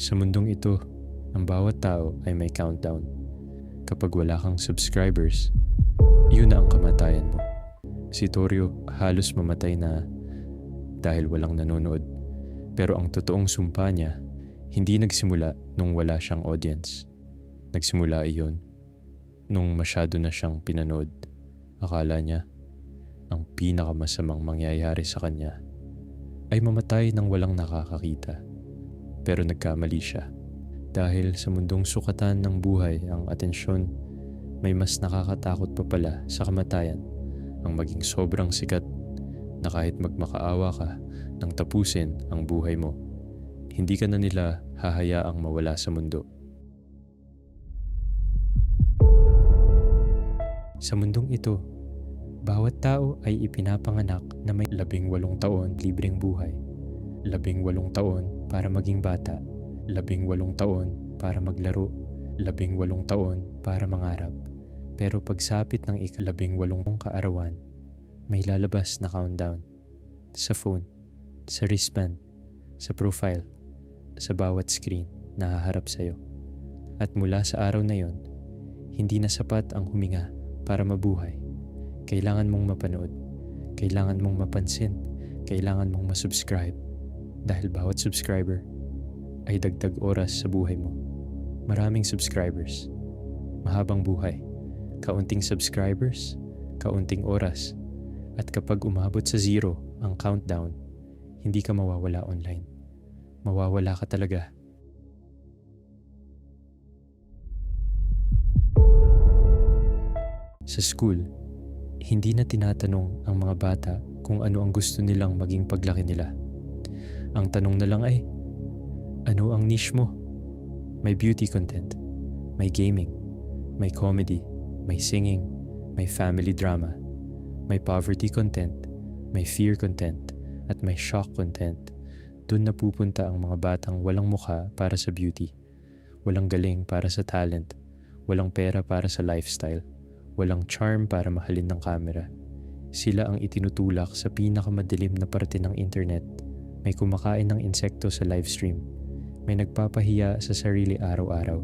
Sa mundong ito, ang bawat tao ay may countdown. Kapag wala kang subscribers, yun na ang kamatayan mo. Si Torio halos mamatay na dahil walang nanonood. Pero ang totoong sumpa niya, hindi nagsimula nung wala siyang audience. Nagsimula iyon nung masyado na siyang pinanood. Akala niya, ang pinakamasamang mangyayari sa kanya ay mamatay nang walang nakakakita. Pero nagkamali siya. Dahil sa mundong sukatan ng buhay ang atensyon, may mas nakakatakot pa pala sa kamatayan ang maging sobrang sikat na kahit magmakaawa ka nang tapusin ang buhay mo, hindi ka na nila hahayaang mawala sa mundo. Sa mundong ito, bawat tao ay ipinapanganak na may 18 taon libreng buhay, 18 taon para maging bata, 18 taon para maglaro, 18 taon para mangarap. Pero pagsapit ng ika-18 kaarawan, may lalabas na countdown. Sa phone, sa wristband, sa profile, sa bawat screen na haharap sa'yo. At mula sa araw na yon, hindi na sapat ang huminga para mabuhay. Kailangan mong mapanood, kailangan mong mapansin, kailangan mong masubscribe. Dahil bawat subscriber ay dagdag oras sa buhay mo. Maraming subscribers, mahabang buhay. Kaunting subscribers, kaunting oras. At kapag umabot sa 0 ang countdown, hindi ka mawawala online. Mawawala ka talaga. Sa school, hindi na tinatanong ang mga bata kung ano ang gusto nilang maging paglaki nila. Ang tanong na lang ay, ano ang niche mo? May beauty content, may gaming, may comedy, may singing, may family drama, may poverty content, may fear content, at may shock content. Doon na pupunta ang mga batang walang mukha para sa beauty, walang galing para sa talent, walang pera para sa lifestyle, walang charm para mahalin ng camera. Sila ang itinutulak sa pinakamadilim na parte ng internet. May kumakain ng insekto sa livestream, may nagpapahiya sa sarili araw-araw,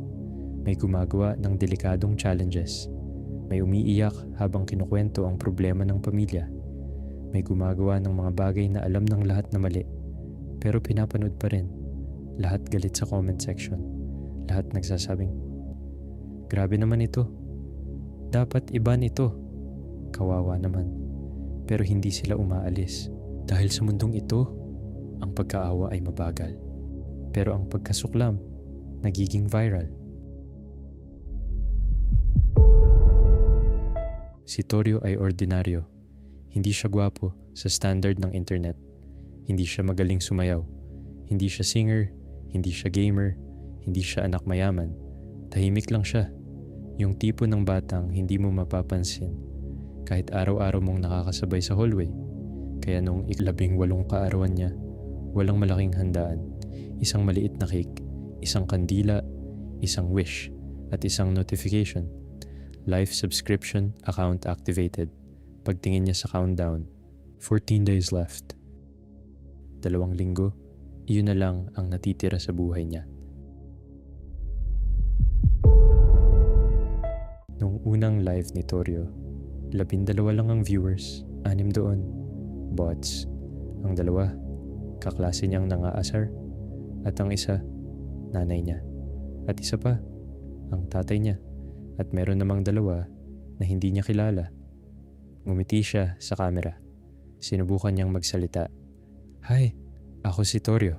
may gumagawa ng delikadong challenges, may umiiyak habang kinukwento ang problema ng pamilya, may gumagawa ng mga bagay na alam ng lahat na mali, pero pinapanood pa rin. Lahat galit sa comment section, lahat nagsasabing, grabe naman ito, dapat iba nito, kawawa naman. Pero hindi sila umaalis dahil sa mundong ito, ang pagkaawa ay mabagal. Pero ang pagkasuklam, nagiging viral. Si Torio ay ordinaryo. Hindi siya gwapo sa standard ng internet. Hindi siya magaling sumayaw. Hindi siya singer, hindi siya gamer, hindi siya anak mayaman. Tahimik lang siya. Yung tipo ng batang hindi mo mapapansin kahit araw-araw mong nakakasabay sa hallway. Kaya nung 18 kaarawan niya, walang malaking handaan, isang maliit na cake, isang kandila, isang wish, at isang notification. Live subscription account activated. Pagtingin niya sa countdown, 14 days left. 2 linggo, iyon na lang ang natitira sa buhay niya. Nung unang live ni Torio, 12 lang ang viewers, 6 doon, bots. Ang 2, kaklase niyang nangaasar, at ang isa, nanay niya. At isa pa, ang tatay niya. At meron namang 2 na hindi niya kilala. Ngumiti siya sa camera. Sinubukan niyang magsalita. Hi, ako si Torio.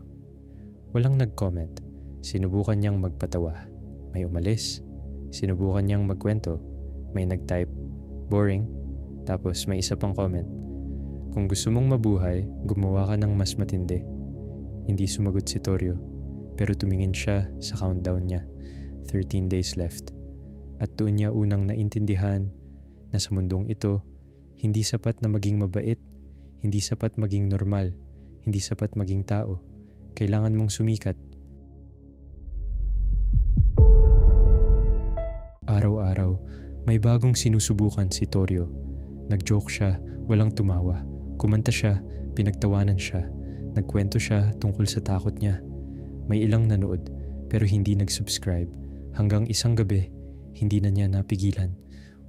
Walang nag-comment. Sinubukan niyang magpatawa. May umalis. Sinubukan niyang magkwento. May nag-type, boring. Tapos may isa pang comment. Kung gusto mong mabuhay, gumawa ka ng mas matindi. Hindi sumagot si Torio. Pero tumingin siya sa countdown niya. 13 days left. At doon niya unang naintindihan na sa mundong ito, hindi sapat na maging mabait, hindi sapat maging normal, hindi sapat maging tao. Kailangan mong sumikat. Araw-araw, may bagong sinusubukan si Torio. Nag-joke siya, walang tumawa. Kumanta siya, pinagtawanan siya. Nagkwento siya tungkol sa takot niya. May ilang nanood, pero hindi nag-subscribe. Hanggang isang gabi, hindi na niya napigilan.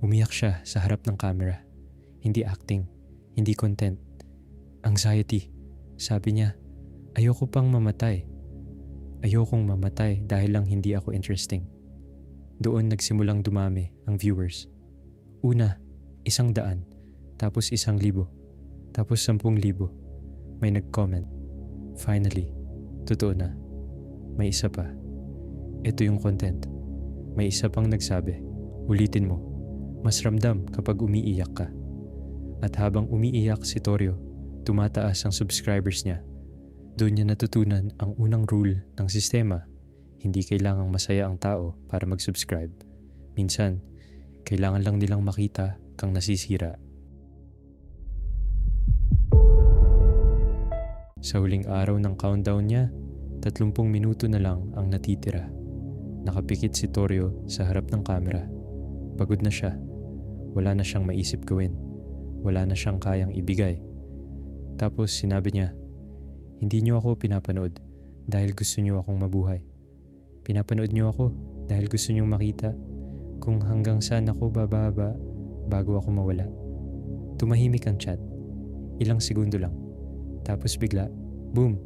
Umiyak siya sa harap ng camera. Hindi acting, hindi content. Anxiety. Sabi niya, ayoko pang mamatay. Ayokong mamatay dahil lang hindi ako interesting. Doon nagsimulang dumami ang viewers. Una, 100, tapos 1,000, tapos 10,000. May nag-comment. Finally, totoo na. May isa pa. Ito yung content. May isa pang nagsabi, ulitin mo. Mas ramdam kapag umiiyak ka. At habang umiiyak si Torio, tumataas ang subscribers niya. Doon niya natutunan ang unang rule ng sistema. Hindi kailangang masaya ang tao para mag-subscribe. Minsan, kailangan lang nilang makita kang nasisira. Sa huling araw ng countdown niya, 30 minuto na lang ang natitira. Nakapikit si Torio sa harap ng camera. Pagod na siya. Wala na siyang maisip gawin. Wala na siyang kayang ibigay. Tapos sinabi niya, hindi niyo ako pinapanood dahil gusto niyo akong mabuhay. Pinapanood niyo ako dahil gusto niyo makita kung hanggang saan ako bababa bago ako mawala. Tumahimik ang chat. Ilang segundo lang. Tapos bigla, boom!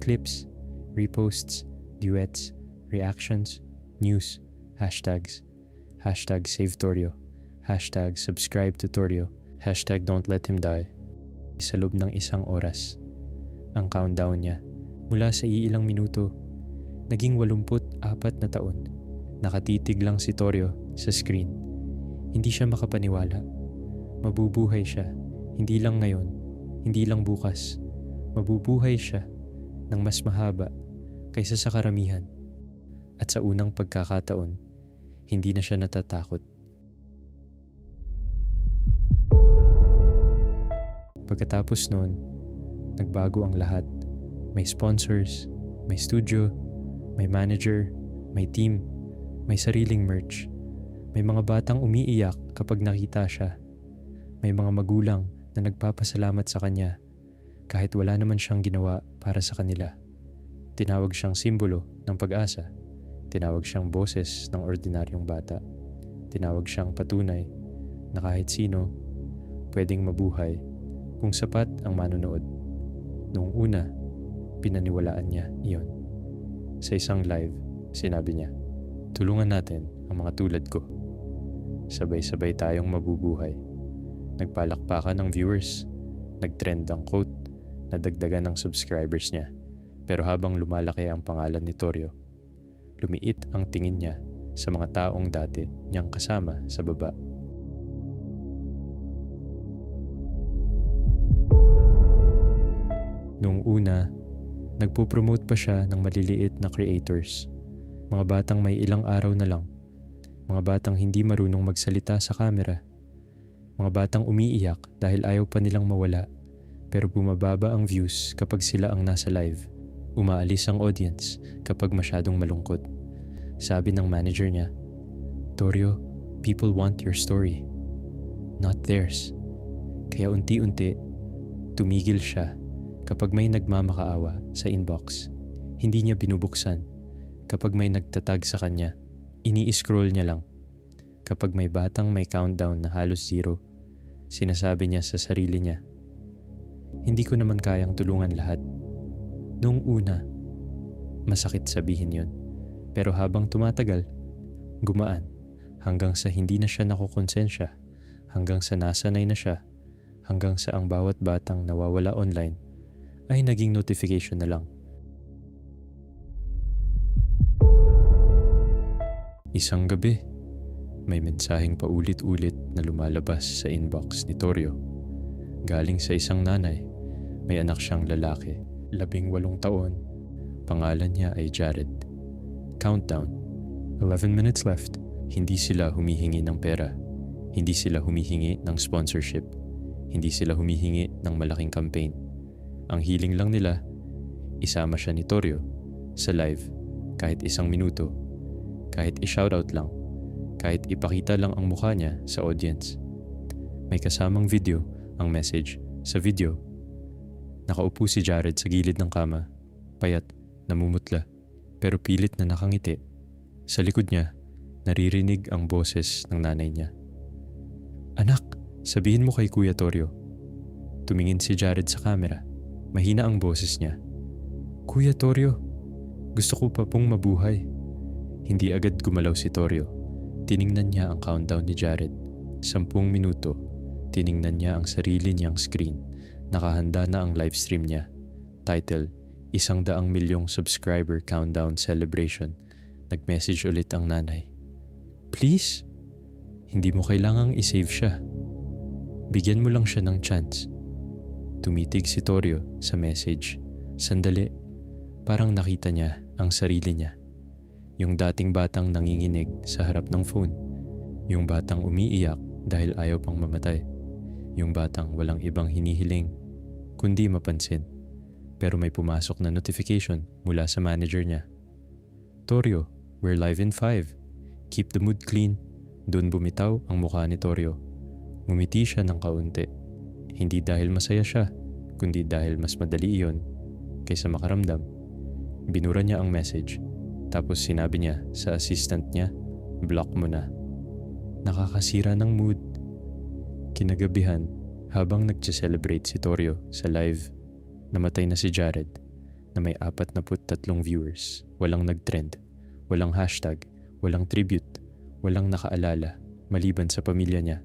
Clips, reposts, duets, reactions, news, hashtags. Hashtag save Torio. Hashtag subscribe to Torio. Hashtag don't let him die. Sa loob ng 1 oras, ang countdown niya. Mula sa iilang minuto, naging 84 na taon. Nakatitig lang si Torio sa screen. Hindi siya makapaniwala. Mabubuhay siya. Hindi lang ngayon. Hindi lang bukas. Mabubuhay siya ng mas mahaba kaysa sa karamihan. At sa unang pagkakataon, hindi na siya natatakot. Pagkatapos noon, nagbago ang lahat. May sponsors, may studio, may manager, may team, may sariling merch. May mga batang umiiyak kapag nakita siya. May mga magulang na nagpapasalamat sa kanya kahit wala naman siyang ginawa para sa kanila. Tinawag siyang simbolo ng pag-asa. Tinawag siyang boses ng ordinaryong bata. Tinawag siyang patunay na kahit sino pwedeng mabuhay kung sapat ang manonood. Noong una, pinaniwalaan niya iyon. Sa isang live, sinabi niya, tulungan natin ang mga tulad ko. Sabay-sabay tayong mabubuhay. Nagpalakpakan ng viewers. Nagtrend ang quote. Nadagdagan ng subscribers niya. Pero habang lumalaki ang pangalan ni Torio, lumiit ang tingin niya sa mga taong dati niyang kasama sa baba. Noong una, nagpo-promote pa siya ng maliliit na creators. Mga batang may ilang araw na lang. Mga batang hindi marunong magsalita sa camera. Mga batang umiiyak dahil ayaw pa nilang mawala. Pero bumababa ang views kapag sila ang nasa live. Umaalis ang audience kapag masyadong malungkot. Sabi ng manager niya, Torio, people want your story, not theirs. Kaya unti-unti, tumigil siya kapag may nagmamakaawa sa inbox. Hindi niya binubuksan. Kapag may nagtatag sa kanya, ini-scroll niya lang. Kapag may batang may countdown na halos 0, sinasabi niya sa sarili niya, hindi ko naman kayang tulungan lahat. Noong una, masakit sabihin yon. Pero habang tumatagal, gumaan. Hanggang sa hindi na siya nakukonsensya. Hanggang sa nasanay na siya. Hanggang sa ang bawat batang nawawala online ay naging notification na lang. Isang gabi, may mensaheng paulit-ulit na lumalabas sa inbox ni Torio. Galing sa isang nanay, may anak siyang lalaki, 18 taon. Pangalan niya ay Jared. Countdown, 11 minutes left. Hindi sila humihingi ng pera. Hindi sila humihingi ng sponsorship. Hindi sila humihingi ng malaking campaign. Ang hiling lang nila, isama siya ni Torio sa live kahit 1 minuto, kahit i-shoutout lang, kahit ipakita lang ang mukha niya sa audience. May kasamang video ang message. Sa video, nakaupo si Jared sa gilid ng kama, payat, namumutla. pero pilit na nakangiti. Sa likod niya, naririnig ang boses ng nanay niya. "Anak, sabihin mo kay Kuya Torio." Tumingin si Jared sa camera. Mahina ang boses niya. "Kuya Torio, gusto ko pa pong mabuhay." Hindi agad gumalaw si Torio. Tiningnan niya ang countdown ni Jared. 10 minuto. Tiningnan niya ang sarili niyang screen. Nakahanda na ang livestream niya. Title, 100,000,000 subscriber countdown celebration. Nag-message ulit ang nanay. "Please, hindi mo kailangang isave siya. Bigyan mo lang siya ng chance." Tumitig si Torio sa message. Sandali, parang nakita niya ang sarili niya. Yung dating batang nanginginig sa harap ng phone. Yung batang umiiyak dahil ayaw pang mamatay. Yung batang walang ibang hinihiling, kundi mapansin. Pero may pumasok na notification mula sa manager niya. "Torio, we're live in 5. Keep the mood clean." Doon bumitaw ang mukha ni Torio. Ngumiti siya ng kaunti. Hindi dahil masaya siya, kundi dahil mas madali iyon kaysa makaramdam. Binura niya ang message. Tapos sinabi niya sa assistant niya, "Block mo na." Nakakasira ng mood. Kinagabihan, habang nag-celebrate si Torio sa live, namatay na si Jared na may 43 viewers. Walang nag-trend, walang hashtag, walang tribute, walang nakaalala maliban sa pamilya niya